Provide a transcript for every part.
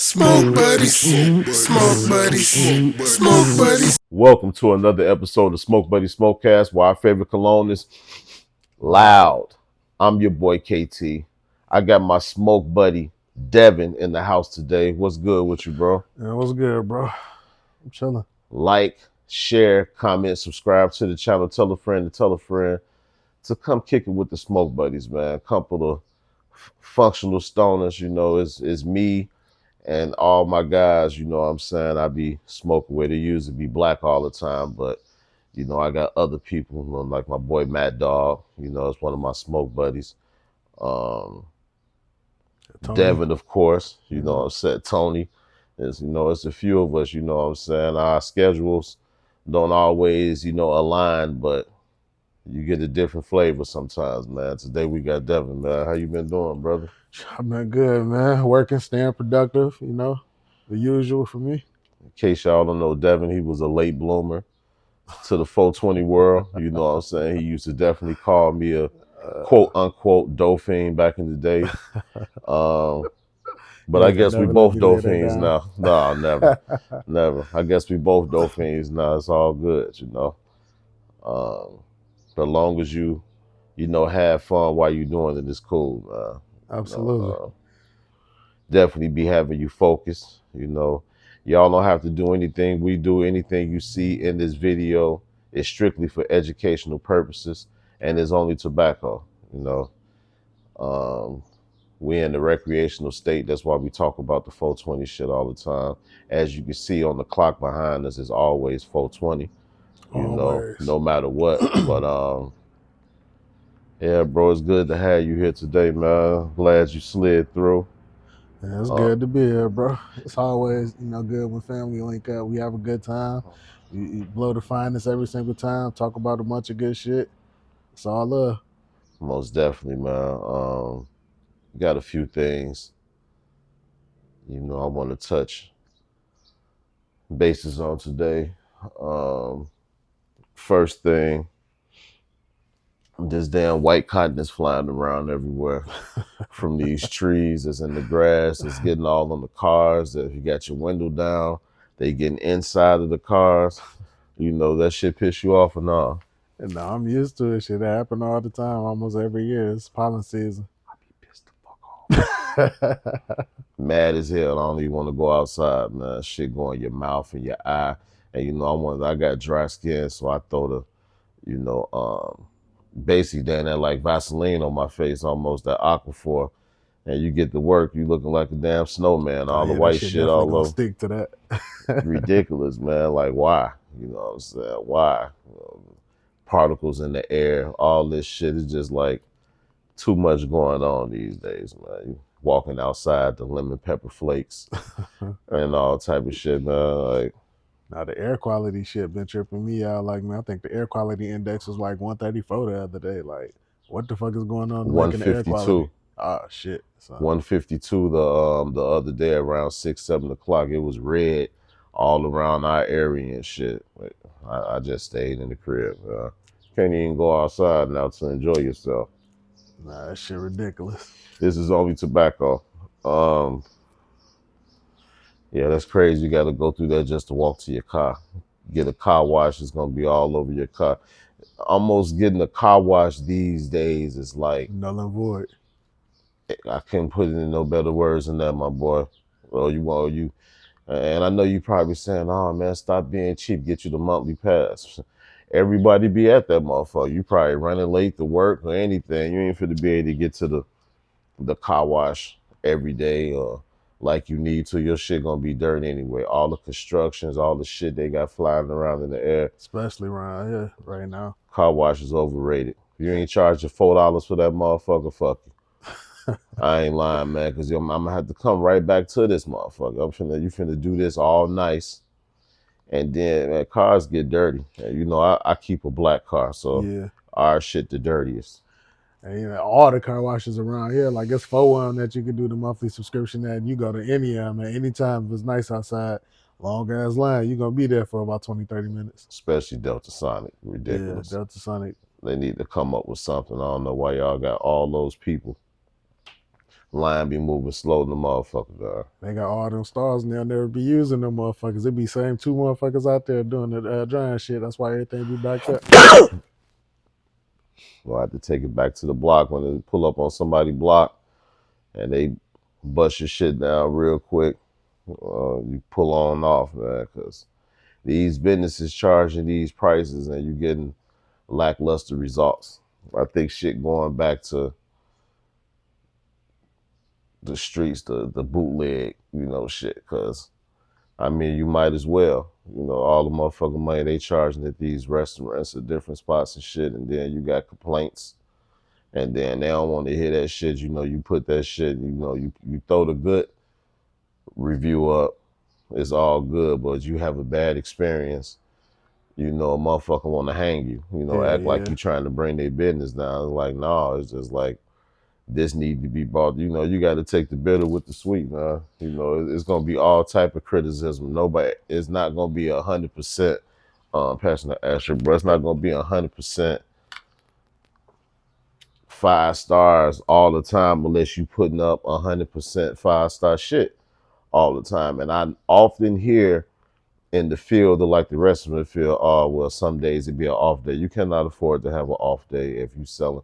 Smoke buddies, smoke buddies, smoke buddies. Welcome to another episode of Smoke Buddy Smokecast, where our favorite cologne is loud. I'm your boy KT. I got my smoke buddy Devin in the house today. What's good with you, bro? Yeah, what's good, bro? I'm chilling. Like, share, comment, subscribe to the channel. Tell a friend to tell a friend to come kick it with the smoke buddies, man. A couple of functional stoners, it's me and all my guys, you know what I'm saying? I be smoking where they usually be black all the time, but I got other people, like my boy Mad Dog, it's one of my smoke buddies. Um, Devin, of course, you know what I'm saying? Tony, it's a few of us, you know what I'm saying? Our schedules don't always, align, but you get a different flavor sometimes, man. Today we got Devin, man. How you been doing, brother? I've been good, man. Working, staying productive, the usual for me. In case y'all don't know, Devin, he was a late bloomer to the 420 world. You know what I'm saying? He used to definitely call me a quote-unquote Dauphine back in the day. But I guess we both Dauphines now. No, never. Never. I guess we both Dauphines now. It's all good, But as long as you have fun while you're doing it, it's cool, man. Absolutely. Definitely be having you focused. Y'all don't have to do anything we do. Anything you see in this video is strictly for educational purposes, and it's only tobacco. We in the recreational state. That's why we talk about the 420 shit all the time. As you can see on the clock behind us, it's always 420. No matter what. But yeah, bro, it's good to have you here today, man. Glad you slid through. Yeah, it's good to be here, bro. It's always, good when family link up. We have a good time. You blow the finest every single time. Talk about a bunch of good shit. It's all love. Most definitely, man. Got a few things, I want to touch bases on today. First thing, this damn white cotton is flying around everywhere from these trees that's in the grass. It's getting all on the cars. If you got your window down, they getting inside of the cars. That shit piss you off or not? No, I'm used to it. Shit that happen all the time, almost every year. It's pollen season. I be pissed the fuck off. Mad as hell. I don't even want to go outside, man. Shit go in your mouth and your eye. And I got dry skin, so I throw the, basically down there like Vaseline on my face, almost that Aquaphor, and you get to work, you looking like a damn snowman, all the white shit all over. Stick to that. Ridiculous, man. Like, why? You know what I'm saying? Why? Particles in the air, all this shit is just like too much going on these days, man. You walking outside, the lemon pepper flakes and all type of shit, man. Like, now the air quality shit been tripping me out. Like, man, I think the air quality index was like 134 the other day. Like, what the fuck is going on? 152. Oh shit. So. 152 the other day around 6-7 o'clock. It was red all around our area and shit. Like, I just stayed in the crib. Can't even go outside now to enjoy yourself. Nah, that shit ridiculous. This is only tobacco. Yeah, that's crazy. You got to go through that just to walk to your car. Get a car wash, it's going to be all over your car. Almost getting a car wash these days is like... null and void. I couldn't put it in no better words than that, my boy. Well, you. And I know you probably saying, oh, man, stop being cheap. Get you the monthly pass. Everybody be at that motherfucker. You probably running late to work or anything. You ain't finna be able to get to the car wash every day or like you need to. Your shit gonna be dirty anyway. All the constructions, all the shit they got flying around in the air. Especially around here right now. Car wash is overrated. If you ain't charging $4 for that motherfucker, fuck you. I ain't lying, man, because I'm gonna have to come right back to this motherfucker. You finna do this all nice. And then, man, cars get dirty. And, I keep a black car, so yeah. Our shit the dirtiest. And all the car washes around here, like it's 4 of them that you can do the monthly subscription at. And you go to any of them at any time if it's nice outside, long ass line, you're going to be there for about 20, 30 minutes. Especially Delta Sonic. Ridiculous. Yeah, Delta Sonic. They need to come up with something. I don't know why y'all got all those people line be moving slow in the motherfucker, dog. They got all them stars and they'll never be using them motherfuckers. It be same two motherfuckers out there doing the drying shit. That's why everything be backed up. We'll have to take it back to the block when they pull up on somebody's block and they bust your shit down real quick. You pull on off, man, because these businesses charging these prices and you getting lackluster results. I think shit going back to the streets, the bootleg, shit, because I mean, you might as well. All the motherfucking money they charging at these restaurants at different spots and shit, and then you got complaints, and then they don't want to hear that shit. You put that shit, you throw the good review up, it's all good, but you have a bad experience, a motherfucker want to hang you, act like you trying to bring their business down. It's like, no, it's just like, this need to be bought. You got to take the bitter with the sweet, man. It's gonna be all type of criticism. Nobody, it's not gonna be 100%. Passing the Asher, but it's not gonna be 100% 5 stars all the time unless you putting up 100% 5-star shit all the time. And I often hear in the field, like the rest of the field, oh well, some days it'd be an off day. You cannot afford to have an off day if you selling.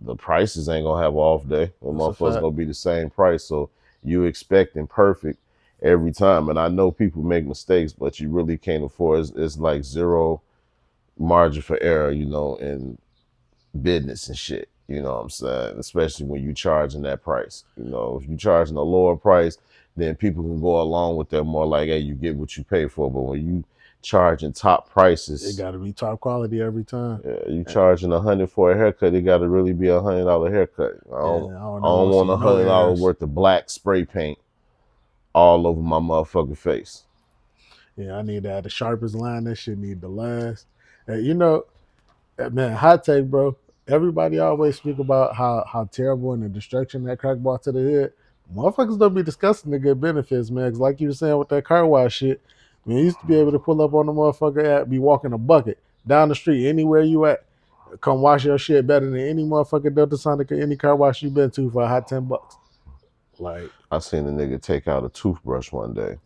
The prices ain't gonna have an off day. The motherfuckers gonna be the same price. So you expecting perfect every time. And I know people make mistakes, but you really can't afford. It's like zero margin for error, in business and shit. You know what I'm saying? Especially when you charging that price. If you charging a lower price, then people can go along with that more like, hey, you get what you pay for. But when you charging top prices, it got to be top quality every time. Yeah, you charging $100 for a haircut, it got to really be $100 haircut. I don't want $100 worth of black spray paint all over my motherfucking face. Yeah, I need to have the sharpest line. That shit need to last. Man, hot take, bro. Everybody always speak about how terrible and the destruction that crack brought to the head. Motherfuckers don't be discussing the good benefits, man. Cause like you were saying with that car wash shit, man, you used to be able to pull up on the motherfucker at, be walking a bucket down the street, anywhere you at, come wash your shit better than any motherfucking Delta Sonic or any car wash you been to for a hot $10. Like, I seen a nigga take out a toothbrush one day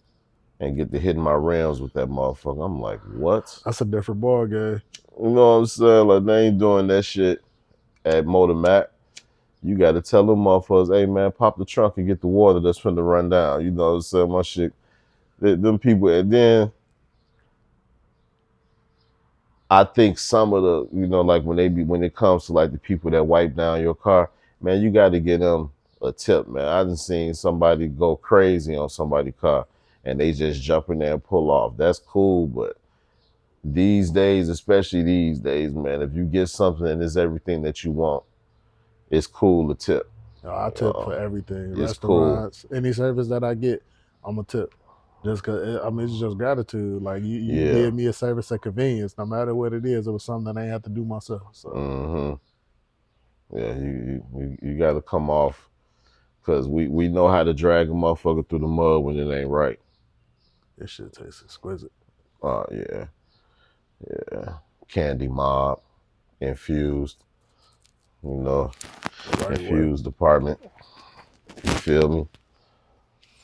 and get to hitting my rims with that motherfucker. I'm like, what? That's a different ball game. You know what I'm saying? Like, they ain't doing that shit at Motor Mac. You got to tell them motherfuckers, hey, man, pop the trunk and get the water that's finna run down. You know what I'm saying? My shit, them people, and then I think some of the, like when it comes to like the people that wipe down your car, man, you got to get them a tip, man. I done seen somebody go crazy on somebody's car and they just jump in there and pull off. That's cool, but these days, especially these days, man, if you get something and it's everything that you want, it's cool to tip. I tip for everything. It's Restaurants, cool. Any service that I get, I'm a tip. Just cause it's just gratitude. Like you give me a service of convenience, no matter what it is. It was something that I ain't have to do myself. So yeah, you got to come off, cause we know how to drag a motherfucker through the mud when it ain't right. This shit tastes exquisite. Oh yeah. Candy Mob, Infused, Infused department. You feel me?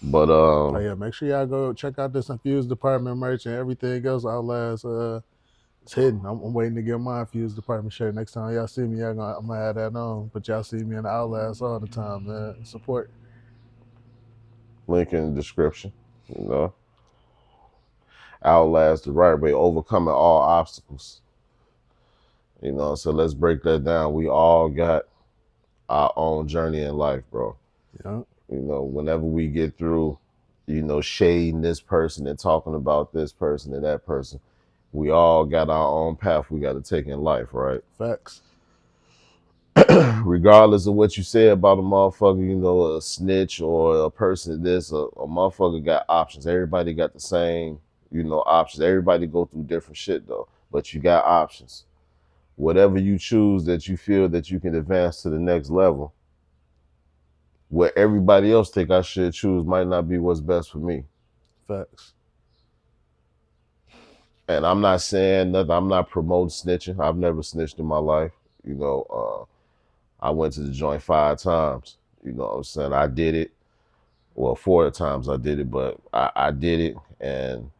But oh yeah, make sure y'all go check out this Infused department merch and everything else. Outlast it's hidden. I'm waiting to get my Infused department shirt. Next time y'all see me, I'm gonna have that on. But y'all see me in the Outlast all the time, man. Support. Link in the description. Outlast the right way, overcoming all obstacles. So let's break that down. We all got our own journey in life, bro. Yeah. Whenever we get through, shading this person and talking about this person and that person, we all got our own path we got to take in life, right? Facts. Regardless of what you say about a motherfucker, a snitch or a person this, a motherfucker got options. Everybody got the same, options. Everybody go through different shit though, but you got options. Whatever you choose that you feel that you can advance to the next level, what everybody else think I should choose might not be what's best for me. Facts. And I'm not saying nothing. I'm not promoting snitching. I've never snitched in my life. I went to the joint 5 times. You know what I'm saying? I did it. Well, 4 times I did it, but I did it, and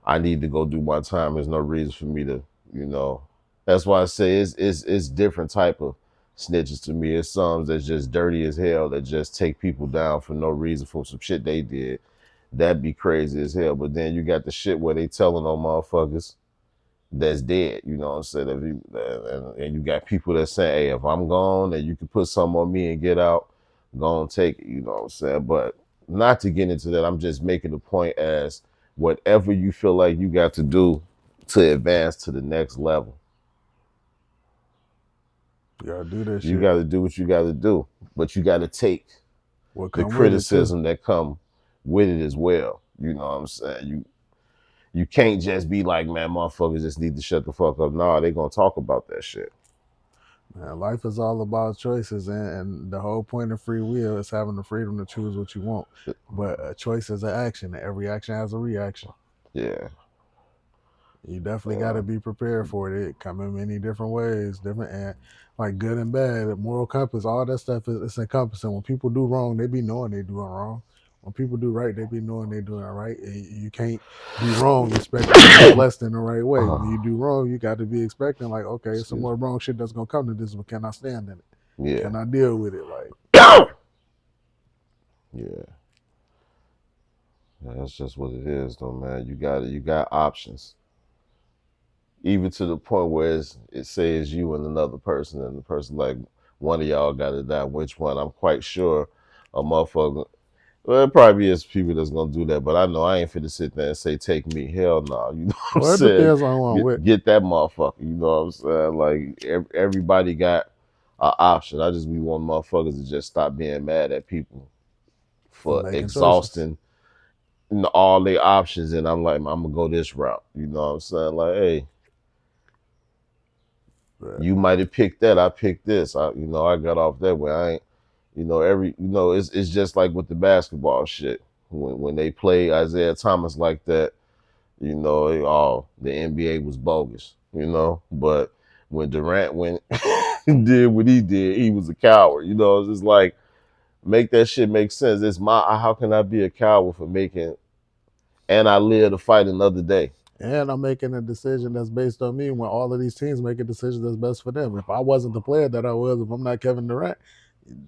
I need to go do my time. There's no reason for me to, you know. That's why I say it's different type of snitches to me. It's some that's just dirty as hell that just take people down for no reason for some shit they did. That'd be crazy as hell. But then you got the shit where they telling on motherfuckers that's dead. You know what I'm saying? And you got people that say, hey, if I'm gone and you can put something on me and get out, go and take it. You know what I'm saying? But not to get into that, I'm just making the point as whatever you feel like you got to do to advance to the next level. You gotta do that shit. You got to do what you got to do, but you got to take the criticism that come with it as well. You know what I'm saying? You can't just be like, man, motherfuckers just need to shut the fuck up. Nah, they gonna talk about that shit. Man, life is all about choices, and the whole point of free will is having the freedom to choose what you want. But a choice is an action, and every action has a reaction. Yeah. You definitely got to be prepared for it. It come in many different ways, different and like good and bad. Moral compass, all that stuff is encompassing. When people do wrong, they be knowing they doing wrong. When people do right, they be knowing they doing right. And you can't do wrong expecting less than the right way. When you do wrong, you got to be expecting like, okay, some more wrong shit that's gonna come to this, but can I stand in it? Yeah. Can I deal with it? Like, yeah. That's just what it is, though, man. You got options. Even to the point where it says you and another person, and the person like one of y'all got to die. Which one? I'm quite sure a motherfucker. Well, it probably is people that's gonna do that, but I know I ain't finna sit there and say take me. Hell no, you know what I'm saying? It depends on who I'm with. Get that motherfucker. You know what I'm saying? Like everybody got an option. I just be wanting motherfuckers to just stop being mad at people for exhausting all their options, and I'm like, I'm gonna go this route. You know what I'm saying? Like, hey. Right. You might have picked that. I picked this. I got off that way. I ain't, it's just like with the basketball shit. When they play Isaiah Thomas like that, the NBA was bogus, But when Durant did what he did, he was a coward. It's just like, make that shit make sense. How can I be a coward for making, and I live to fight another day? And I'm making a decision that's based on me when all of these teams make a decision that's best for them. If I wasn't the player that I was, if I'm not Kevin Durant,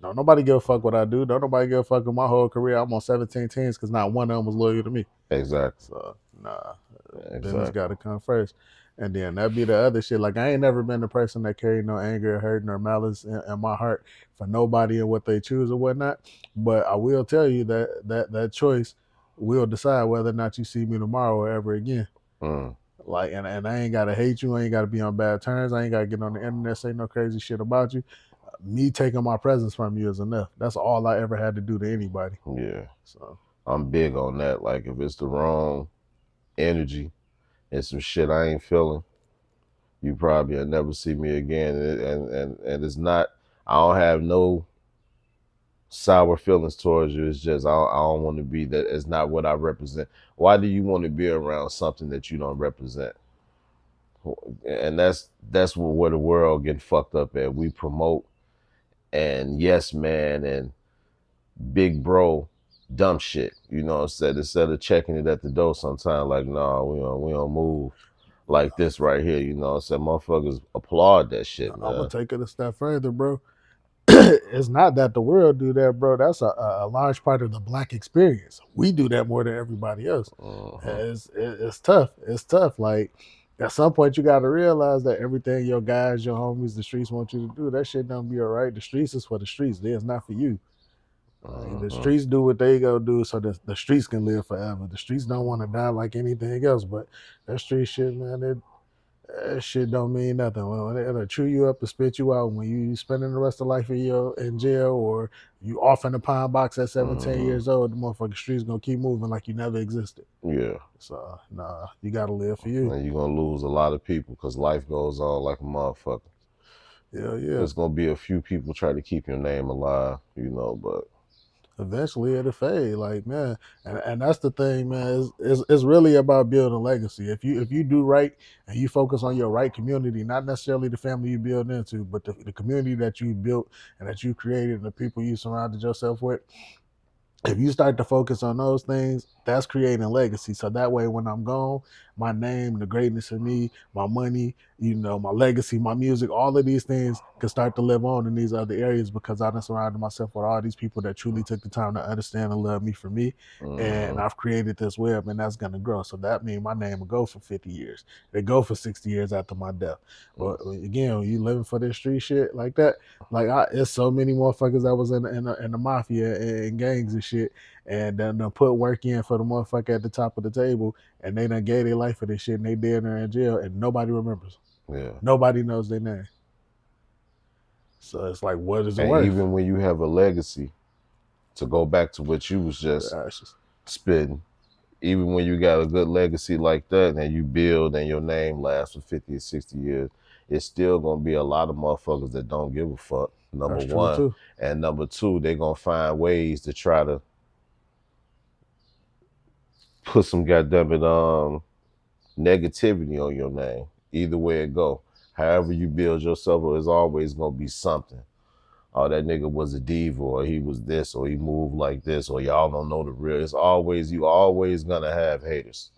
don't nobody give a fuck what I do. Don't nobody give a fuck in my whole career. I'm on 17 teams because not one of them was loyal to me. Exactly. So, business got to come first. And then that'd be the other shit. Like, I ain't never been the person that carried no anger, hurt, nor malice in my heart for nobody and what they choose or whatnot. But I will tell you that choice will decide whether or not you see me tomorrow or ever again. Like, and I ain't gotta hate you. I ain't gotta be on bad terms. I ain't gotta get on the internet, say no crazy shit about you. Me taking my presence from you is enough. That's all I ever had to do to anybody. Yeah. So I'm big on that. Like, if it's the wrong energy and some shit I ain't feeling, you probably will never see me again. And it's not. I don't have no sour feelings towards you. It's just I don't want to be that. It's not what I represent. Why do you want to be around something that you don't represent? And that's where the world get fucked up at. We promote and yes man and big bro dumb shit. You know what I'm saying? Instead of checking it at the door sometime, like, nah, we don't move like this right here. You know what I'm saying? Motherfuckers applaud that shit, man. I'm gonna take it a step further, bro. It's not that the world do that, bro. That's a large part of the Black experience. We do that more than everybody else. It's tough. It's tough. Like, at some point, you got to realize that everything your guys, your homies, the streets want you to do, that shit don't be all right. The streets is for the streets. It's not for you. The streets do what they go do so the streets can live forever. The streets don't want to die like anything else, but that street shit, man, that shit don't mean nothing. When it'll chew you up and spit you out when you spending the rest of life in jail or you off in the pine box at 17 years old, the motherfucking streets gonna keep moving like you never existed. Yeah. So, you gotta live for you. And you're gonna lose a lot of people because life goes on like a motherfucker. Yeah. There's gonna be a few people try to keep your name alive, but Eventually it'll fade, like, man, and that's the thing, man. It's really about building legacy. If you do right and you focus on your right community, not necessarily the family you build into, but the community that you built and that you created and the people you surrounded yourself with, if you start to focus on those things, that's creating legacy. So that way, when I'm gone, my name, the greatness of me, my money, my legacy, my music, all of these things can start to live on in these other areas because I done surrounded myself with all these people that truly took the time to understand and love me for me. And Mm-hmm. I've created this web and that's going to grow. So that means my name will go for 50 years. They go for 60 years after my death. But again, when you living for this street shit like that, like it's so many motherfuckers that was in the mafia and gangs and shit, and then they put work in for the motherfucker at the top of the table, and they done gave their life for this shit, and they dead there in jail, and nobody remembers. Yeah. Nobody knows their name. So it's like, what is it And worth? even when you have a legacy, to go back to what you was just spitting, even when you got a good legacy like that and you build and your name lasts for 50 or 60 years, it's still gonna be a lot of motherfuckers that don't give a fuck, number That's true one. too. And number two, they're gonna find ways to try to put some goddamn it negativity on your name. Either way it go. However you build yourself, there's always gonna be something. Oh, that nigga was a diva, or he was this, or he moved like this, or y'all don't know the real. It's always, you always gonna have haters.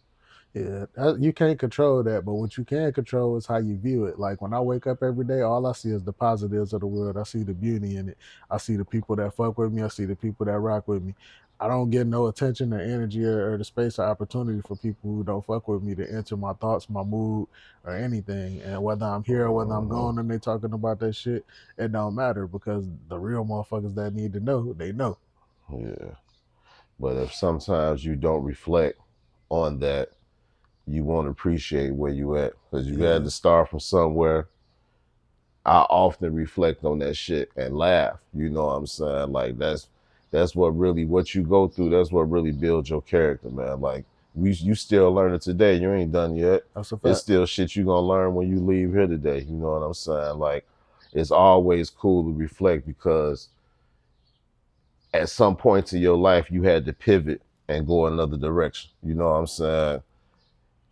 Yeah, you can't control that, but what you can control is how you view it. Like when I wake up every day, all I see is the positives of the world. I see the beauty in it. I see the people that fuck with me. I see the people that rock with me. I don't get no attention or energy or the space or opportunity for people who don't fuck with me to enter my thoughts, my mood, or anything. And whether I'm here or whether I'm Uh-huh. gone and they talking about that shit, it don't matter because the real motherfuckers that need to know, they know. Yeah. But if sometimes you don't reflect on that, you won't appreciate where you at. Because you had Yeah, to start from somewhere. I often reflect on that shit and laugh. You know what I'm saying? Like that's what really what you go through, that's what really builds your character, man. Like you still learning today. You ain't done yet. that's a It's fact. still shit you gonna learn when you leave here today. You know what I'm saying? Like it's always cool to reflect because at some point in your life you had to pivot and go another direction. You know what I'm saying?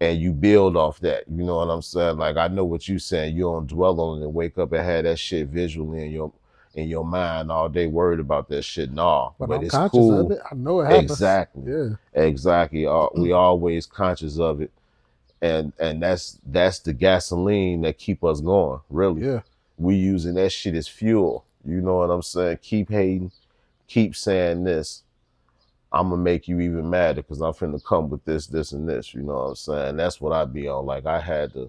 And you build off that. You know what I'm saying? Like I know what you saying. You don't dwell on it and wake up and have that shit visually in your mind all day worried about that shit. No, But but I'm it's conscious of cool. it. I know it happens. Exactly, Yeah. exactly. We always conscious of it, and that's the gasoline that keep us going. Really, Yeah. we using that shit as fuel. You know what I'm saying? Keep hating, keep saying this. I'm gonna make you even madder because I'm finna come with this, this, and this. You know what I'm saying? That's what I be on. Like I had to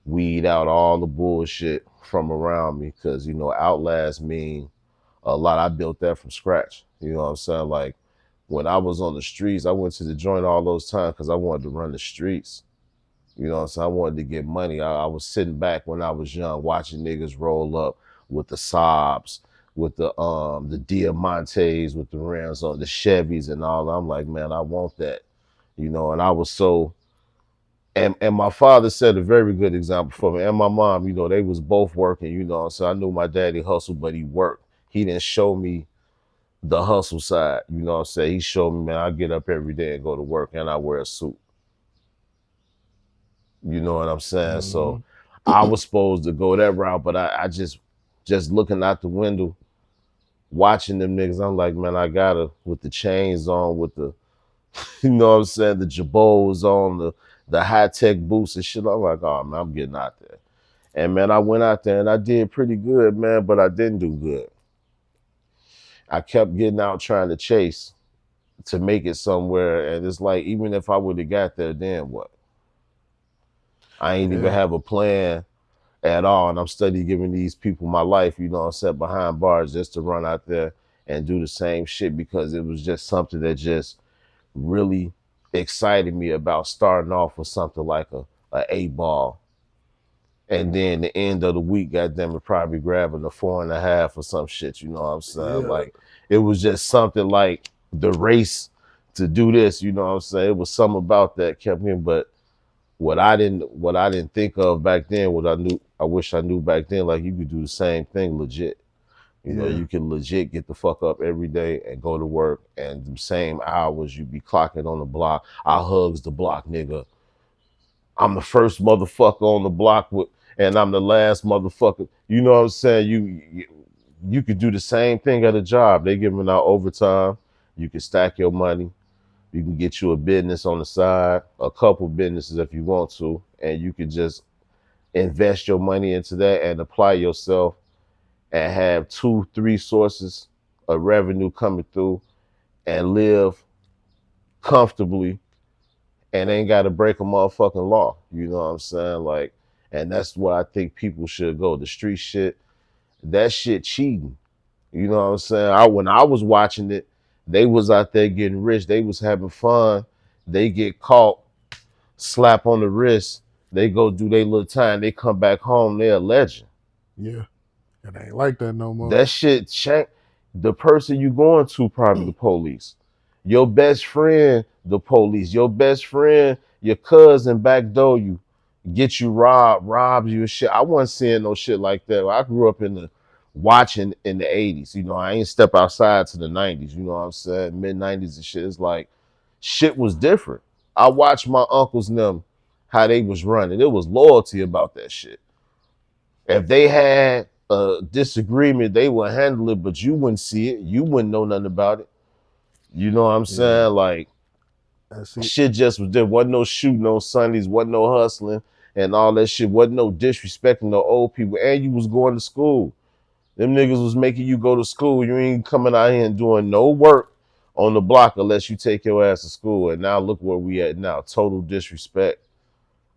weed out all the bullshit from around me because Outlast mean a lot. I built that from scratch. You know what I'm saying? Like when I was on the streets, I went to the joint all those times because I wanted to run the streets. You know what I'm saying? I wanted to get money. I was sitting back when I was young watching niggas roll up with the Saabs, with the Diamantes, with the rims on the Chevys and all. I'm like, man, I want that. And I was so and my father set a very good example for me. And my mom, they was both working, so I knew my daddy hustled, but he worked. He didn't show me the hustle side, you know what I'm saying? He showed me, man, I get up every day and go to work and I wear a suit. You know what I'm saying? Hmm. So I was supposed to go that route, but I just looking out the window, watching them niggas, I'm like, man, I gotta with the chains on, with the you know what I'm saying, the jabos on, the high tech boots and shit. I'm like, oh man, I'm getting out there. And man, I went out there and I did pretty good, man, but I didn't do good. I kept getting out trying to chase to make it somewhere, and it's like even if I would have got there, then what? I ain't even Yeah. have a plan at all. And I'm steady giving these people my life, I'm set behind bars just to run out there and do the same shit because it was just something that just really excited me about starting off with something like a 8 ball. And then the end of the week, goddamn it, probably grabbing a 4.5 or some shit, you know what I'm saying? Yeah. Like it was just something like the race to do this, you know what I'm saying? It was something about that kept me, but what I didn't think of back then, what I wish I knew back then, like you could do the same thing legit. You know, Yeah. you can legit get the fuck up every day and go to work, and the same hours you be clocking on the block. I hugs the block, nigga. I'm the first motherfucker on the block with, and I'm the last motherfucker. You know what I'm saying? You could do the same thing at a job. They giving out overtime. You can stack your money. You can get you a business on the side, a couple businesses if you want to, and you could just invest your money into that and apply yourself and have 2, 3 sources of revenue coming through and live comfortably and ain't got to break a motherfucking law. You know what I'm saying? Like, and that's where I think people should go. The street shit, that shit cheating. You know what I'm saying? When I was watching it, they was out there getting rich. They was having fun. They get caught, slap on the wrist. They go do their little time. They come back home. They're a legend. Yeah. It ain't like that no more. That shit change. The person you going to probably the police. Your best friend, the police. Your best friend, your cousin backdoor you, get you robbed you and shit. I wasn't seeing no shit like that. I grew up in the watching in the 80s. You know, I ain't step outside to the 90s. You know what I'm saying? Mid 90s and shit. It's like shit was different. I watched my uncles and them how they was running. There was loyalty about that shit. If they had a disagreement, they would handle it, but you wouldn't see it. You wouldn't know nothing about it. You know what I'm saying? Yeah. Like, That's it. shit just was there. Wasn't no shooting on Sundays, wasn't no hustling and all that shit. Wasn't no disrespecting the old people. And you was going to school. Them niggas was making you go to school. You ain't coming out here and doing no work on the block unless you take your ass to school. And now look where we at now. Total disrespect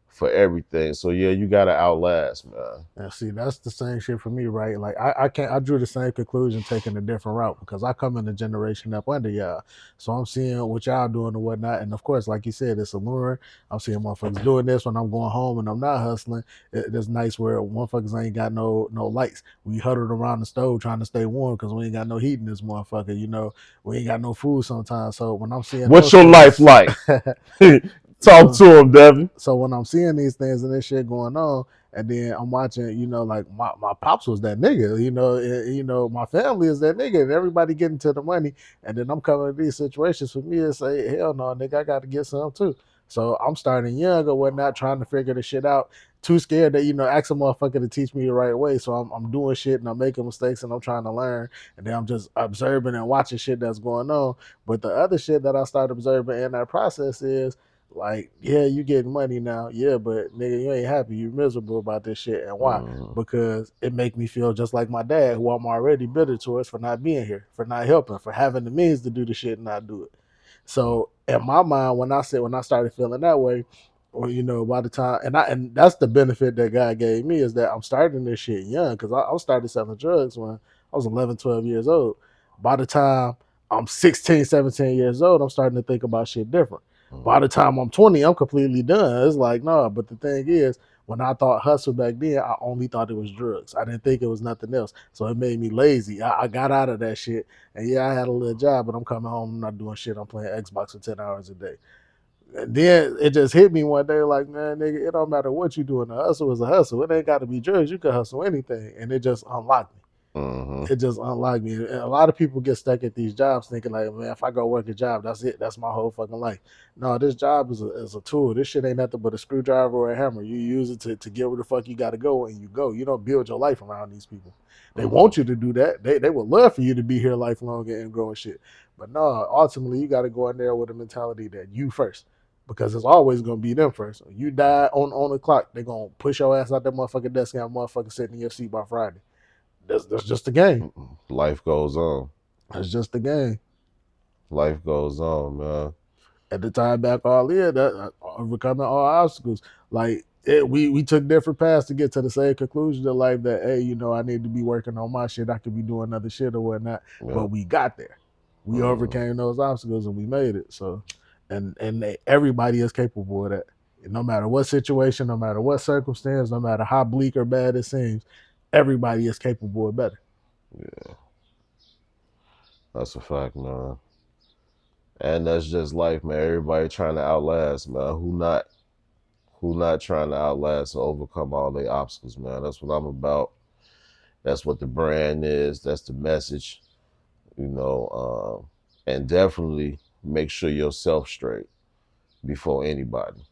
for everything. So yeah, you gotta outlast, man. And see, that's the same shit for me, right? Like I can't I drew the same conclusion taking a different route because I come in a generation up under y'all. So I'm seeing what y'all doing and whatnot. And of course, like you said, it's alluring. I'm seeing motherfuckers doing this when I'm going home and I'm not hustling. It's nice where motherfuckers ain't got no lights. We huddled around the stove trying to stay warm because we ain't got no heat in this motherfucker. You know, we ain't got no food sometimes. So when I'm seeing What's those your life things, like? Talk to him, Devin. so when I'm seeing these things and this shit going on, and then I'm watching, you know, like my pops was that nigga, you know, my family is that nigga, and everybody getting to the money, and then I'm coming to these situations for me and say, hell no, nigga, I got to get some too. So I'm starting young or whatnot, trying to figure the shit out. Too scared that ask a motherfucker to teach me the right way. So I'm doing shit and I'm making mistakes and I'm trying to learn, and then I'm just observing and watching shit that's going on. But the other shit that I started observing in that process is like, yeah, you getting money now, yeah, but nigga, you ain't happy. You miserable about this shit, and why? Because it make me feel just like my dad, who I'm already bitter towards for not being here, for not helping, for having the means to do the shit and not do it. So in my mind, when I started feeling that way, or by the time, and that's the benefit that God gave me is that I'm starting this shit young because I started selling drugs when I was 11, 12 years old. By the time I'm 16, 17 years old, I'm starting to think about shit different. By the time I'm 20, I'm completely done. It's like, no, but the thing is, when I thought hustle back then, I only thought it was drugs. I didn't think it was nothing else. So it made me lazy. I got out of that shit. And yeah, I had a little job, but I'm coming home, I'm not doing shit. I'm playing Xbox for 10 hours a day. And then it just hit me one day like, man, nigga, it don't matter what you doing. A hustle is a hustle. It ain't got to be drugs. You can hustle anything. And it just unlocked me. It just unlocked me. And a lot of people get stuck at these jobs thinking like, man, if I go work a job, that's it. That's my whole fucking life. No, this job is a tool. This shit ain't nothing but a screwdriver or a hammer. You use it to get where the fuck you got to go, and you go. You don't build your life around these people. They want you to do that. They would love for you to be here lifelong and grow and shit. But no, ultimately, you got to go in there with a mentality that you first. Because it's always gonna be them first. When you die on the clock, they're gonna push your ass out that motherfucking desk and have a motherfucker sitting in your seat by Friday. That's just the game. Life goes on. That's just the game. Life goes on, man. At the time back all in, that overcoming all obstacles. Like we took different paths to get to the same conclusion of life that, hey, I need to be working on my shit. I could be doing other shit or whatnot. Yeah. But we got there. We overcame those obstacles and we made it. So, and everybody is capable of that. No matter what situation, no matter what circumstance, no matter how bleak or bad it seems, everybody is capable of better. Yeah. That's a fact, man. And that's just life, man. Everybody trying to outlast, man. Who not trying to outlast or overcome all their obstacles, man. That's what I'm about. That's what the brand is. That's the message, you know. And definitely make sure yourself straight before anybody.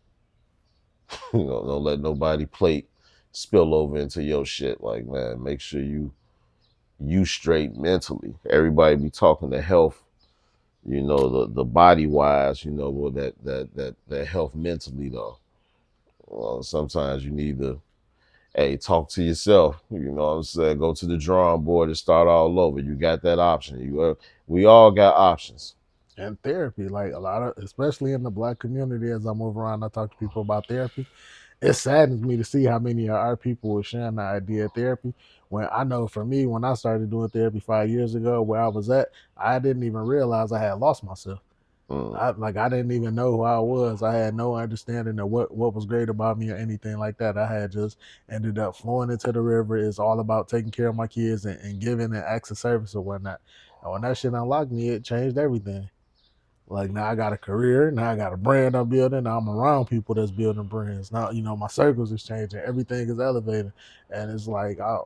You know, don't let nobody plate spill over into your shit. Like, man, make sure you straight mentally. Everybody be talking to health, you know, the body wise, you know, well that health mentally though. Well, sometimes you need to, hey, talk to yourself. You know what I'm saying? Go to the drawing board and start all over. You got that option. We all got options. And therapy, like a lot of, especially in the Black community, as I move around, I talk to people about therapy. It saddens me to see how many of our people are sharing the idea of therapy. When I know for me, when I started doing therapy 5 years ago, where I was at, I didn't even realize I had lost myself. Mm. I didn't even know who I was. I had no understanding of what was great about me or anything like that. I had just ended up flowing into the river. It's all about taking care of my kids and giving an acts of service or whatnot. And when that shit unlocked me, it changed everything. Like now I got a career, now I got a brand I'm building. Now I'm around people that's building brands. Now, my circles is changing. Everything is elevating. And it's like I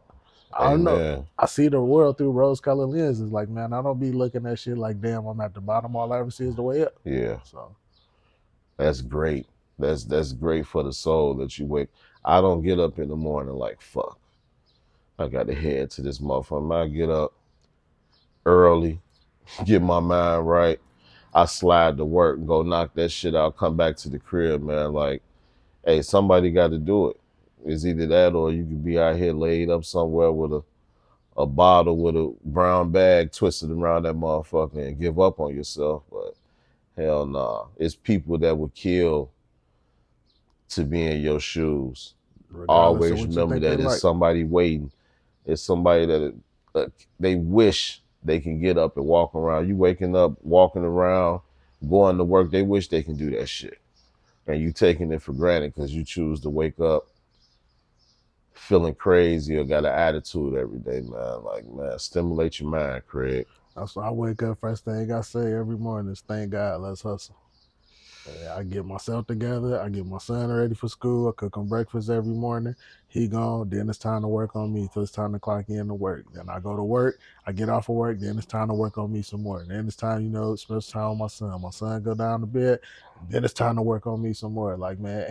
don't know. Amen. I see the world through rose colored lenses. Like, man, I don't be looking at shit like, damn, I'm at the bottom. All I ever see is the way up. Yeah, So that's great. That's great for the soul that you wake. I don't get up in the morning like fuck. I got to head to this motherfucker. I get up early, get my mind right. I slide to work, go knock that shit out, come back to the crib, man. Like, hey, somebody got to do it. It's either that or you could be out here laid up somewhere with a bottle with a brown bag twisted around that motherfucker and give up on yourself. But hell nah. It's people that would kill to be in your shoes. regardless of Always what you remember think they that it's like. somebody waiting. It's somebody that they wish they can get up and walk around. You waking up, walking around, going to work. They wish they can do that shit, and you taking it for granted because you choose to wake up feeling crazy or got an attitude every day, man. Like, man, stimulate your mind, Craig. That's why I wake up, first thing I say every morning is thank God, let's hustle. I get myself together. I get my son ready for school. I cook him breakfast every morning. He gone. Then it's time to work on me till it's time to clock in to work. Then I go to work. I get off of work. Then it's time to work on me some more. Then it's time, spend some time with my son. My son go down to bed. Then it's time to work on me some more. Like, man,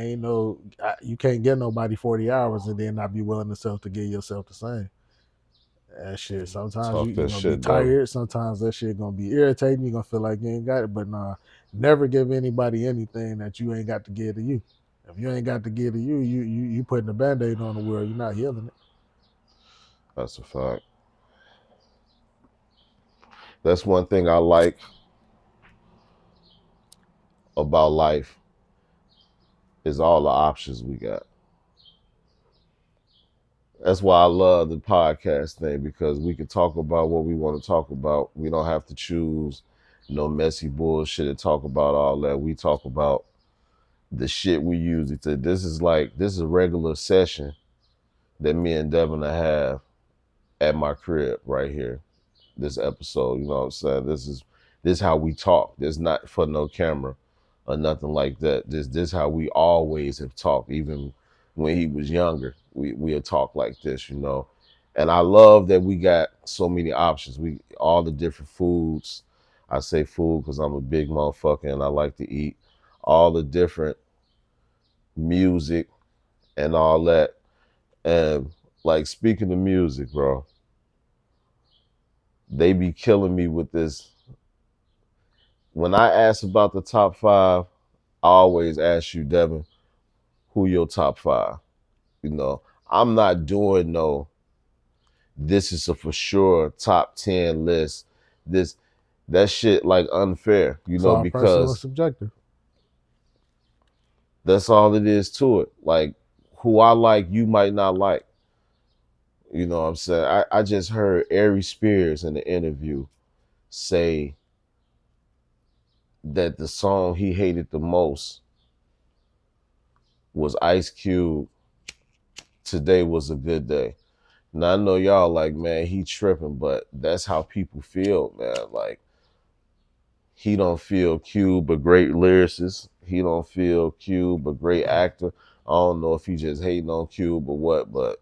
you can't get nobody 40 hours and then not be willing to give yourself the same. That shit. Sometimes Talk you're that gonna be shit, Devin. tired. Sometimes that shit gonna be irritating. You're gonna feel like you ain't got it. But nah, never give anybody anything that you ain't got to give to you. If you ain't got to give to you, you putting a band-aid on the world. You're not healing it. That's a fact. That's one thing I like about life is all the options we got. That's why I love the podcast thing because we can talk about what we want to talk about. We don't have to choose no messy bullshit and talk about all that. We talk about the shit we use. This is a regular session that me and Devin have at my crib right here. This episode, you know what I'm saying? This how we talk. This not for no camera or nothing like that. This how we always have talked, even when he was younger. We had talked like this, you know. And I love that we got so many options. We all the different foods. I say food because I'm a big motherfucker and I like to eat. All the different music and all that. And like speaking of music, bro, they be killing me with this. When I ask about the top five, I always ask you, Devin, who your top five? You know, I'm not doing no, this is a for sure top 10 list. This that shit like unfair, you It's know, all personal and because subjective. that's all it is to it. Like who I like, you might not like. You know what I'm saying? I just heard Ari Spears in the interview say that the song he hated the most was Ice Cube, Today Was a Good Day. Now I know y'all like, man, he tripping, but that's how people feel, man. Like he don't feel Cube a great lyricist. He don't feel Cube a great actor. I don't know if he just hating on Cube or what, but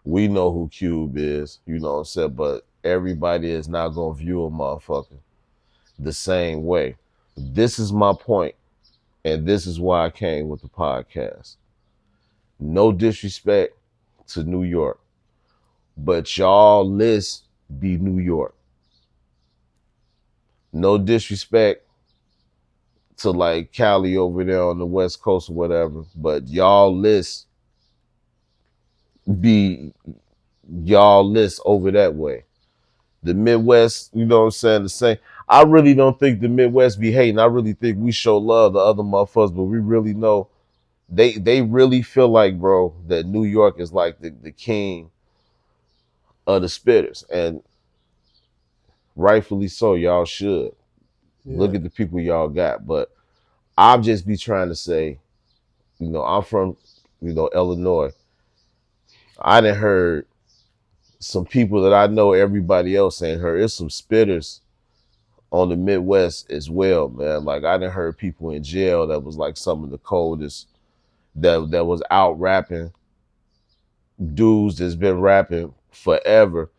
We know who Cube is, you know what I'm saying? But everybody is not gonna view a motherfucker the same way. This is my point, and this is why I came with the podcast. No disrespect to New York, but y'all list be New York. No disrespect to like Cali over there on the West Coast or whatever, but y'all list be y'all list over that way. The Midwest, you know what I'm saying, the same. I really don't think the Midwest be hating. I really think we show love to other motherfuckers, but we really know they really feel like, bro, that New York is like the king of the spitters. And rightfully so, y'all should. Yeah. Look at the people y'all got. But I'll just be trying to say, you know, I'm from, you know, Illinois. I done heard some people that I know everybody else ain't heard. It's some spitters on the Midwest as well, man. Like I done heard people in jail that was like some of the coldest that was out rapping dudes that's been rapping forever.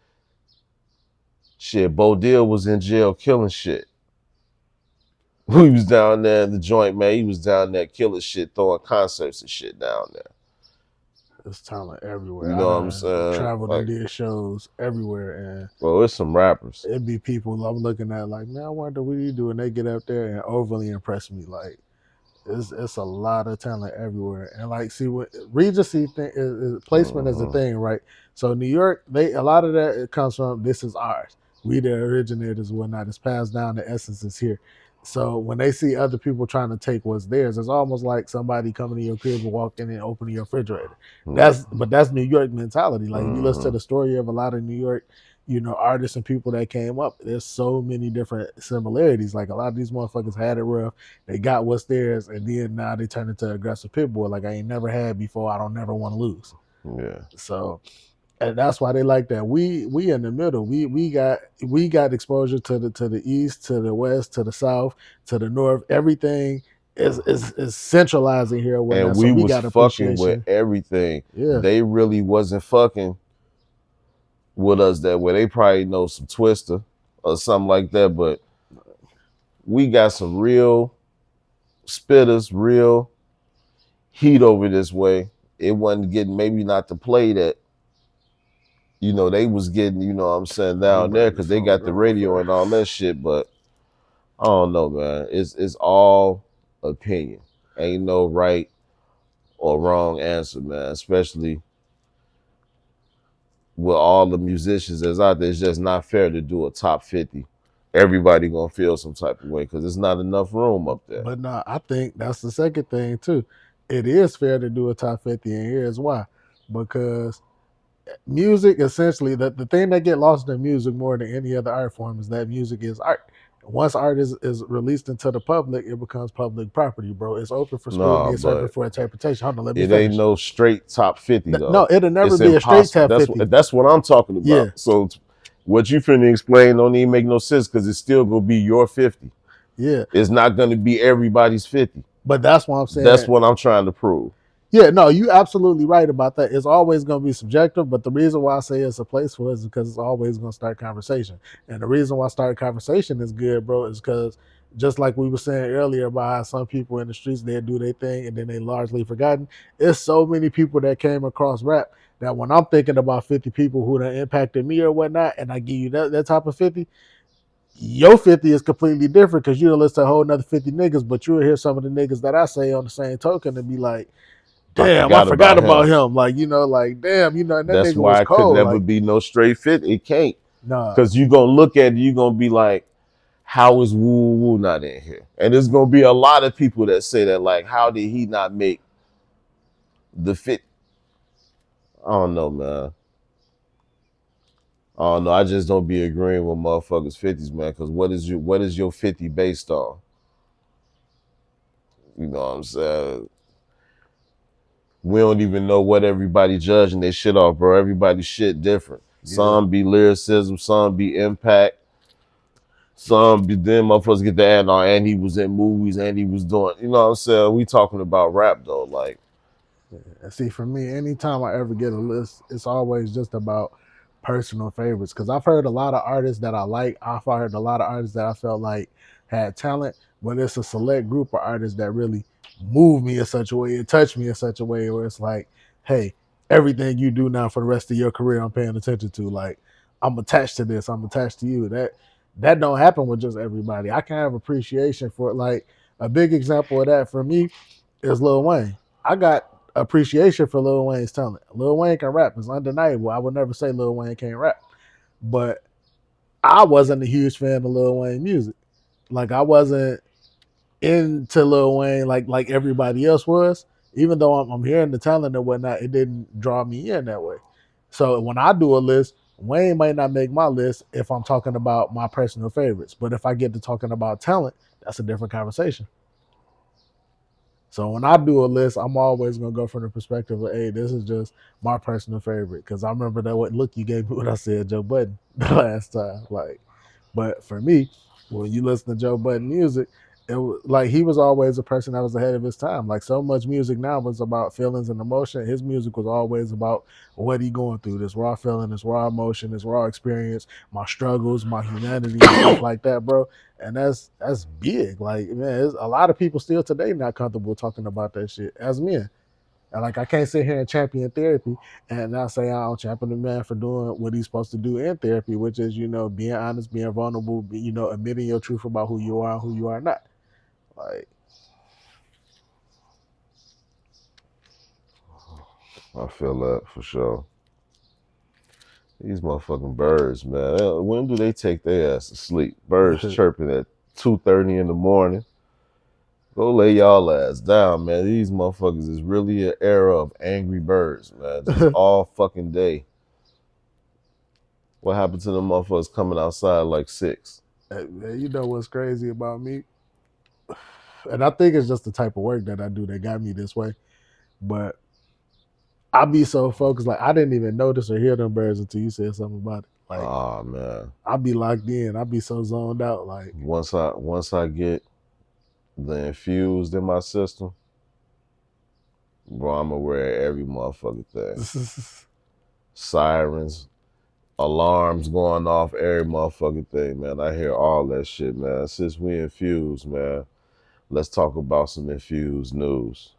Shit, Bo Dill was in jail killing shit. He was down there in the joint, man. He was down there killing shit, throwing concerts and shit down there. It's talent everywhere. You know what I'm saying? Traveled Like, and did shows everywhere, and bro, it's some rappers. it'd be people I'm looking at like, man, I wonder what you do, and they get up there and overly impress me. Like, it's a lot of talent everywhere, and like, see what Regency thing is placement is a thing, right? So New York, a lot of that it comes from this is ours. We the originators, and whatnot. It's passed down. The essence is here. So when they see other people trying to take what's theirs, it's almost like somebody coming to your crib and walking in and opening your refrigerator. That's New York mentality. Like if you listen to the story of a lot of New York, you know, artists and people that came up, there's so many different similarities. Like a lot of these motherfuckers had it rough. They got what's theirs, and then now they turn into aggressive pit bull like I ain't never had before. I don't never want to lose. Yeah. So, and that's why they like that. We in the middle. We got exposure to the east, to the west, to the south, to the north. Everything is centralizing here. And so we was got fucking with everything. Yeah. They really wasn't fucking with us that way. They probably know some Twister or something like that, but we got some real spitters, real heat over this way. It wasn't getting, maybe not to play that, you know, they was getting, you know what I'm saying, down there because they got the radio and all that shit, but I don't know, man. It's all opinion. Ain't no right or wrong answer, man, especially with all the musicians that's out there. It's just not fair to do a top 50. Everybody gonna feel some type of way because there's not enough room up there. But no, I think that's the second thing too. It is fair to do a top 50, and here's why. Because music, essentially, the thing that get lost in music more than any other art form is that music is art. Once art is released into the public, it becomes public property, bro. It's open for scrutiny, it's open for interpretation. Hold on, let me finish. Ain't no straight top 50 though. No, it'll never be impossible. A straight top 50. That's what I'm talking about. Yeah. So what you finna explain don't even make no sense because it's still gonna be your 50. Yeah. It's not gonna be everybody's 50. But that's what I'm saying. That's what I'm trying to prove. Yeah, no, you absolutely right about that. It's always going to be subjective, but the reason why I say it's a place for it is because it's always going to start conversation. And the reason why start conversation is good, bro, is because just like we were saying earlier about how some people in the streets, they do their thing and then they largely forgotten. It's so many people that came across rap that when I'm thinking about 50 people who done impacted me or whatnot, and I give you that type of 50, your 50 is completely different because you'll list a whole another 50 niggas, but you'll hear some of the niggas that I say on the same token and be like, damn, I forgot about him. Like, you know, like, damn, you know, and that that's nigga why was it cold. could never be no straight fit. It can't. Nah. Because you going to look at it, you're going to be like, how is Woo Woo not in here? And there's going to be a lot of people that say that, like, how did he not make the fit? I don't know, man. I don't know. I just don't be agreeing with motherfuckers' 50s, man, because what is your 50 based on? You know what I'm saying? We don't even know what everybody judging their shit off, bro. Everybody's shit different. Yeah. Some be lyricism, some be impact, some be then motherfuckers get the and he was in movies and he was doing, you know what I'm saying? We talking about rap though, like And see, for me, anytime I ever get a list, it's always just about personal favorites. Because I've heard a lot of artists that I like. I've heard a lot of artists that I felt like had talent, but it's a select group of artists that really move me in such a way, it touched me in such a way where it's like, hey, everything you do now for the rest of your career, I'm paying attention to. Like, I'm attached to this. I'm attached to you. That don't happen with just everybody. I can have appreciation for it. Like a big example of that for me is Lil Wayne. I got appreciation for Lil Wayne's talent. Lil Wayne can rap. It's undeniable. I would never say Lil Wayne can't rap. But I wasn't a huge fan of Lil Wayne music. Like I wasn't into Lil Wayne like everybody else was. Even though I'm hearing the talent and whatnot, it didn't draw me in that way. So when I do a list, Wayne might not make my list if I'm talking about my personal favorites. But if I get to talking about talent, that's a different conversation. So when I do a list, I'm always gonna go from the perspective of, hey, this is just my personal favorite. Because I remember that what look you gave me when I said Joe Budden the last time. Like, but for me, when you listen to Joe Budden music, it was like he was always a person that was ahead of his time. Like so much music now was about feelings and emotion. His music was always about what he going through, this raw feeling, this raw emotion, this raw experience, my struggles, my humanity, and stuff like that, bro. And that's big. Like man, a lot of people still today not comfortable talking about that shit as men. And like I can't sit here and champion therapy and not say I don't champion the man for doing what he's supposed to do in therapy, which is being honest, being vulnerable, admitting your truth about who you are and who you are not. Like I feel that for sure. These motherfucking birds, man. When do they take their ass to sleep? Birds chirping at 2:30 in the morning. Go lay y'all ass down, man. These motherfuckers is really an era of angry birds, man. Just all fucking day. What happened to them motherfuckers coming outside like 6? man, you know what's crazy about me? And I think it's just the type of work that I do that got me this way. But I be so focused, like I didn't even notice or hear them birds until you said something about it. Like, oh man, I be locked in. I be so zoned out. Like once I get the infused in my system, bro, I'm aware of every motherfucking thing. Sirens, alarms going off, every motherfucking thing, man. I hear all that shit, man. Since we infused, man, let's talk about some infused news.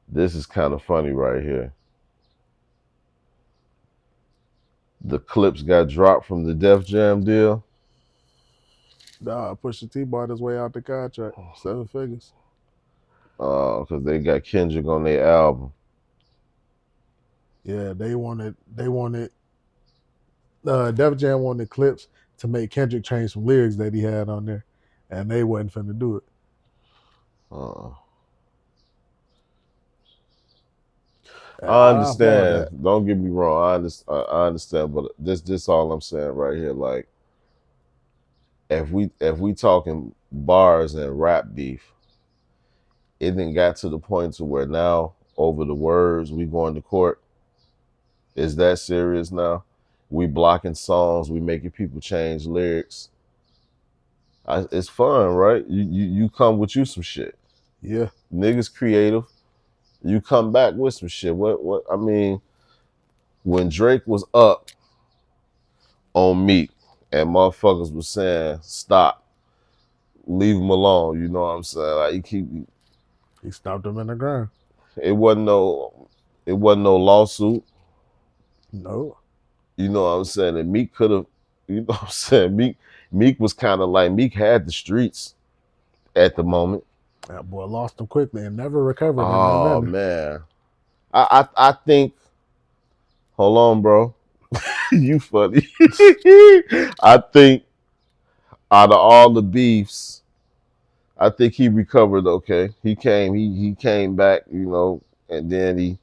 This is kind of funny right here. The clips got dropped from the Def Jam deal. Nah, Pusha T bought his way out the contract, 7 figures. Because they got Kendrick on their album. Yeah, they wanted Def Jam wanted clips to make Kendrick change some lyrics that he had on there, and they wasn't finna do it. I understand. Don't get me wrong. I understand, but this all I'm saying right here. Like, if we talking bars and rap beef, it then got to the point to where now over the words we going to court. Is that serious now? We blocking songs. We making people change lyrics. It's fun, right? You come with you some shit. Yeah, niggas creative. You come back with some shit. What I mean, when Drake was up on Meek and motherfuckers was saying stop, leave him alone. You know what I'm saying? Like he stopped him in the ground. It wasn't no lawsuit. No. You know what I'm saying? And Meek could have, you know what I'm saying? Meek was kind of like, Meek had the streets at the moment. That boy lost them quickly and never recovered. Oh man, I think. Hold on, bro. You funny. I think out of all the beefs, I think he recovered okay. He came back, and then he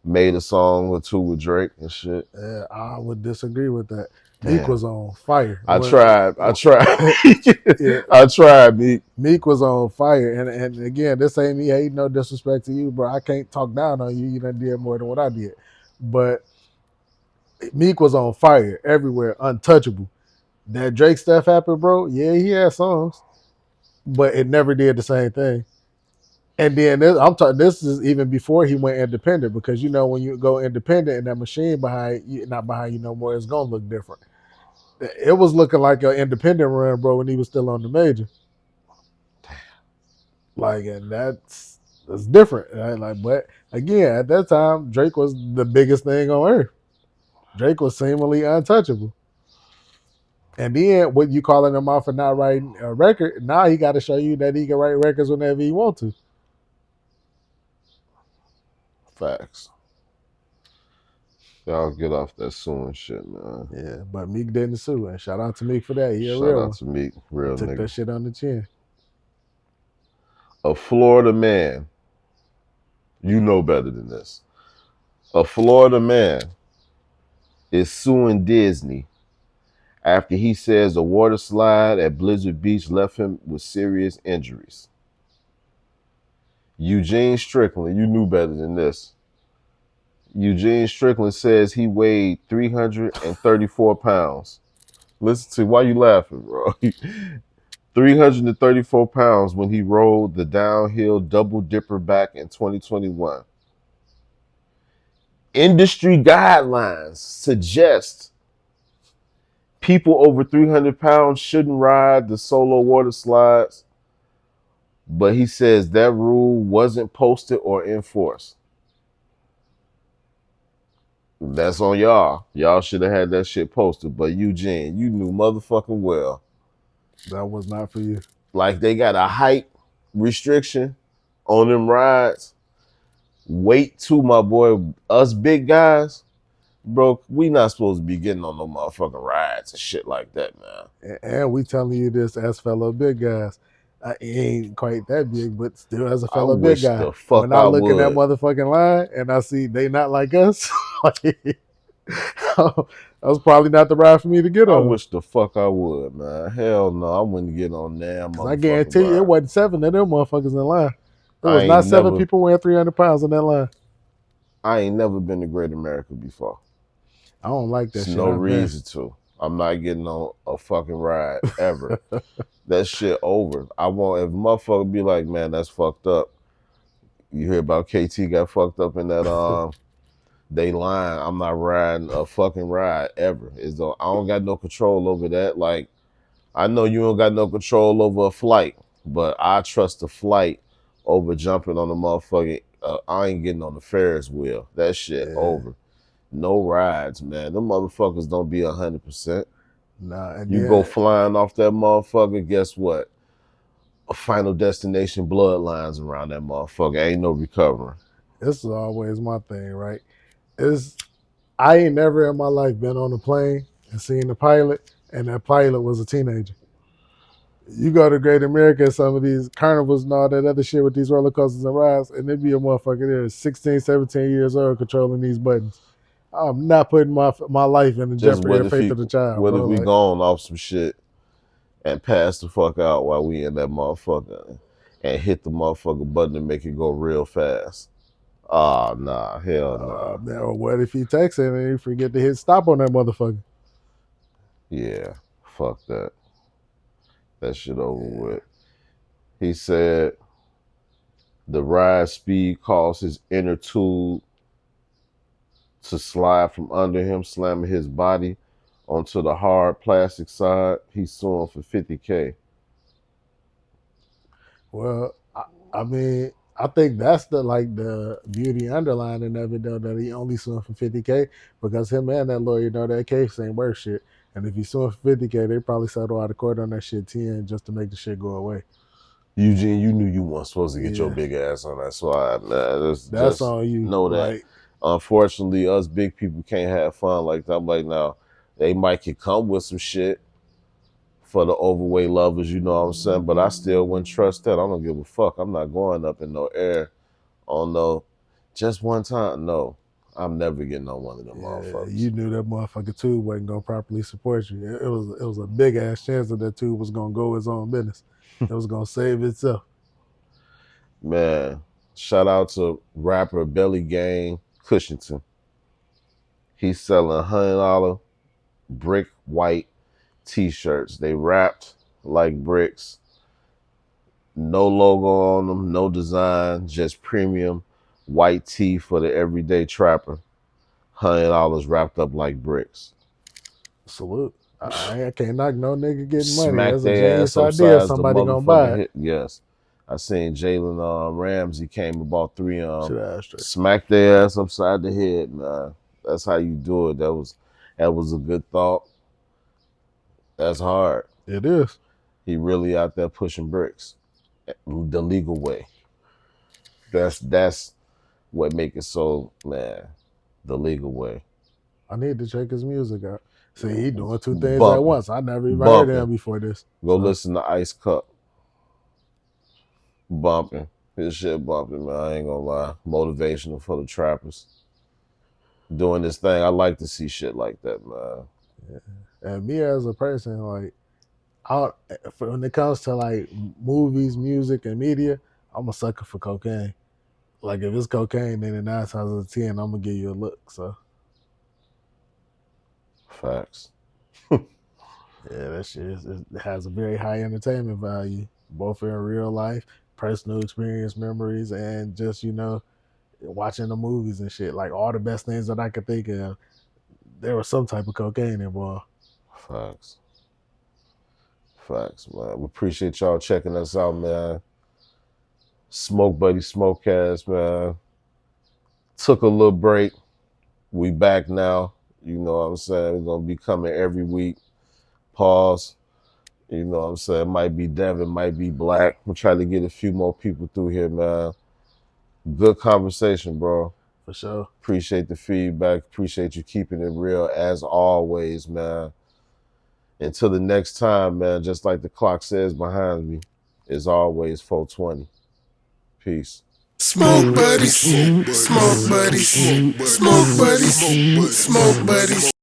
made a song or two with Drake and shit. Yeah, I would disagree with that. Meek was on fire. I tried. Yeah. I tried, Meek. Meek was on fire. And again, this ain't me hating, no disrespect to you, bro. I can't talk down on you. You done did more than what I did. But Meek was on fire everywhere, untouchable. That Drake stuff happened, bro. Yeah, he had songs, but it never did the same thing. And then I'm talking. This is even before he went independent, because you know when you go independent and that machine behind you, not behind you no more, it's gonna look different. It was looking like an independent run, bro, when he was still on the major. Like, and that's different. Right? Like, but again, at that time, Drake was the biggest thing on earth. Drake was seemingly untouchable. And then what you calling him out for not writing a record? Now he got to show you that he can write records whenever he want to. Facts. Y'all get off that suing shit, man. Yeah, but Meek didn't sue, and shout out to Meek for that. He a Shout real out one. to Meek, real Took nigga. that shit on the chin. A Florida man, you know better than this. A Florida man is suing Disney after he says a water slide at Blizzard Beach left him with serious injuries. Eugene Strickland, you knew better than this. Eugene Strickland says he weighed 334 pounds. Listen to why you laughing, bro. 334 pounds when he rode the downhill double dipper back in 2021. Industry guidelines suggest people over 300 pounds shouldn't ride the solo water slides, but he says that rule wasn't posted or enforced. That's on y'all. Y'all should have had that shit posted. But Eugene, you knew motherfucking well. That was not for you. Like they got a height restriction on them rides. Weight too, my boy. Us big guys, bro, we not supposed to be getting on no motherfucking rides and shit like that, man. And we telling you this as fellow big guys. He ain't quite that big, but still as a I fellow big wish guy. the fuck When I I look at that would. motherfucking line and I see they not like us, that was probably not the ride for me to get I on. wish the fuck I would, man. Hell no, I wouldn't get on damn Because I motherfucking guarantee you, it ride. wasn't 7 of them motherfuckers in line. There I was not ain't 7 never, people wearing 300 pounds in that line. I ain't never been to Great America before. I don't like that There's shit. no reason to. I'm not getting on a fucking ride ever. That shit over. I want, if a motherfucker be like, man, that's fucked up. You hear about KT got fucked up in that they lying. I'm not riding a fucking ride ever. I don't got no control over that. Like, I know you don't got no control over a flight, but I trust the flight over jumping on the motherfucking. I ain't getting on the Ferris wheel. That shit over. No rides, man. Them motherfuckers don't be 100%. Nah, and You go flying off that motherfucker, guess what? A Final Destination bloodlines around that motherfucker. Ain't no recovering. this is always my thing, right? I ain't never in my life been on a plane and seen the pilot, and that pilot was a teenager. You go to Great America, some of these carnivals and all that other shit with these roller coasters and rides, and there be a motherfucker there 16, 17 years old controlling these buttons. I'm not putting my life in the Just jeopardy of faith of the child, what bro. if we Like, gone off some shit and pass the fuck out while we in that motherfucker and hit the motherfucker button and make it go real fast? Ah, nah, hell nah. man, or what if he texting and he forget to hit stop on that motherfucker? Yeah, fuck that. That shit over with. He said the ride speed caused his inner tube to slide from under him, slamming his body onto the hard plastic side. He's suing for $50K. Well, I mean, I think that's the beauty underlining of it though, that he only suing for 50K, because him and that lawyer know that case ain't worth shit. And if he's suing for 50K, they probably settle out of court on that shit 10 just to make the shit go away. Eugene, you knew you weren't supposed to get your big ass on that slide, man. That's just on you. know that. Like, unfortunately, us big people can't have fun like that. I'm like, now, they might could come with some shit for the overweight lovers, you know what I'm saying? But I still wouldn't trust that. I don't give a fuck. I'm not going up in no air on no, just one time. No, I'm never getting on one of them motherfuckers. you knew that motherfucker tube wasn't gonna properly support you. It was a big ass chance that tube was gonna go its own business. It was gonna save itself. Man, shout out to rapper Belly Gang Cushington. He's selling $100 brick white t-shirts. They wrapped like bricks. No logo on them, no design, just premium white tee for the everyday trapper. $100 wrapped up like bricks. Salute. I can't knock no nigga getting money. Smack That's a their ass genius idea. upside the Somebody gonna buy motherfucking it. hit. Yes. I seen Jalen Ramsey came about 3 Shit ass straight. smack their ass upside the head, man. That's how you do it. That was a good thought. That's hard. It is. He really out there pushing bricks the legal way. That's what make it so, man, the legal way. I need to check his music out. See, he doing two things at Bumping. once. I never even heard of him before this. Go listen to Ice Cup. Bumping. His shit bumping, man. I ain't gonna lie. Motivational for the trappers. Doing this thing. I like to see shit like that, man. Yeah. And me as a person, like, when it comes to like movies, music, and media, I'm a sucker for cocaine. Like if it's cocaine, then in 9 times out of 10, I'm gonna give you a look. So Facts. yeah, that shit it has a very high entertainment value, both in real life, personal experience, memories, and just watching the movies and shit. Like all the best things that I could think of, there was some type of cocaine involved. Facts. Facts, man. We appreciate y'all checking us out, man. Smoke Buddy Smokecast, man. Took a little break. We back now. You know what I'm saying? We're gonna be coming every week. Pause. You know what I'm saying? Might be Devin, might be Black. We'll try to get a few more people through here, man. Good conversation, bro. For sure. Appreciate the feedback. Appreciate you keeping it real as always, man. Until the next time, man, just like the clock says behind me, it's always 420. Peace. Smoke buddies, smoke buddies, smoke buddies, smoke buddies.